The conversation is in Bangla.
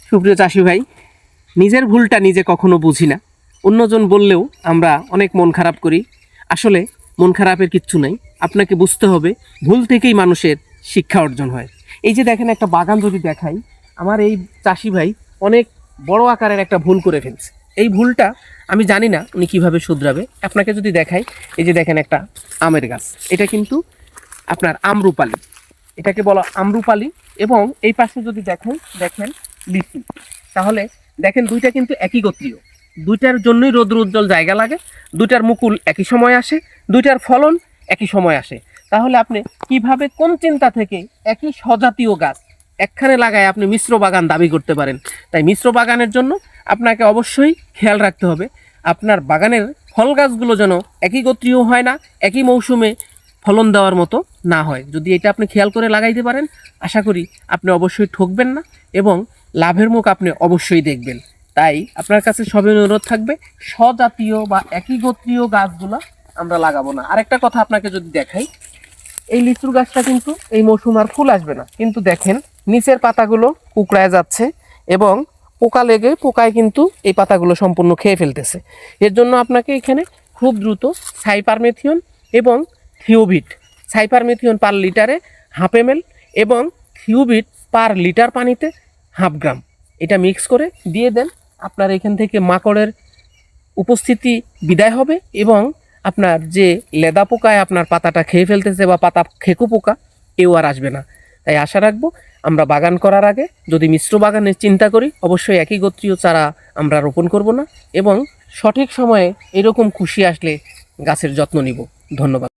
সুপ্রিয় চাষি ভাই, নিজের ভুলটা নিজে কখনো বুঝি না। অন্যজন বললেও আমরা অনেক মন খারাপ করি। আসলে মন খারাপের কিচ্ছু নাই, আপনাকে বুঝতে হবে ভুল থেকেই মানুষের শিক্ষা অর্জন হয়। এই যে দেখেন, একটা বাগান যদি দেখাই, আমার এই চাষি ভাই অনেক বড় আকারের একটা ভুল করে ফেলছে। এই ভুলটা আমি জানি না উনি কীভাবে শুধরাবে। আপনাকে যদি দেখাই, এই যে দেখেন একটা আমের গাছ, এটা কিন্তু আপনার আম্রপালি, এটাকে বলা আম্রপালি। এবং এই পাশে যদি দেখেন লিচু, তাহলে দেখেন দুইটা কিন্তু একই গোত্রীয়, দুইটার জন্যই রৌদ্র উজ্জ্বল জায়গা লাগে, দুইটার মুকুল একই সময় আসে, দুইটার ফলন একই সময় আসে। তাহলে আপনি কিভাবে কোন চিন্তা থেকে একই স্বজাতীয় গাছ একখানে লাগায় আপনি মিশ্র বাগান দাবি করতে পারেন? তাই মিশ্র বাগানের জন্য আপনাকে অবশ্যই খেয়াল রাখতে হবে আপনার বাগানের ফল গাছগুলো যেন একই গোত্রীয় হয় না, একই মৌসুমে ফলন দেওয়ার মতো না হয়। যদি এটা আপনি খেয়াল করে লাগাইতে পারেন, আশা করি আপনি অবশ্যই ঠকবেন না এবং লাভের মুখ আপনি অবশ্যই দেখবেন। তাই আপনার কাছে সবই অনুরোধ থাকবে, স্বজাতীয় বা একই গোত্রীয় গাছগুলো আমরা লাগাবো না। আরেকটা কথা আপনাকে যদি দেখাই, এই লিচুর গাছটা কিন্তু এই মৌসুম আর ফুল আসবে না, কিন্তু দেখেন নিচের পাতাগুলো কুকড়ায় যাচ্ছে এবং পোকা লেগে পোকায় কিন্তু এই পাতাগুলো সম্পূর্ণ খেয়ে ফেলতেছে। এর জন্য আপনাকে এখানে খুব দ্রুত সাইপারমেথিয়ন এবং থিওবিট, সাইপারমেথিয়ন পার লিটারে 1/2 ml এবং থিওবিট পার লিটার পানিতে 1/2 গ্রাম এটা মিক্স করে দিয়ে দেন। আপনার এখান থেকে মাকড়ের উপস্থিতি বিদায় হবে এবং আপনার যে লেদা পোকায় আপনার পাতাটা খেয়ে ফেলতেছে বা পাতা খেকু পোকা, কেউ আর আসবে না। তাই আশা রাখবো আমরা বাগান করার আগে যদি মিশ্র বাগানের চিন্তা করি, অবশ্যই একই গোত্রীয় চারা আমরা রোপণ করব না এবং সঠিক সময়ে এরকম খুশি আসলে গাছের যত্ন নিব। ধন্যবাদ।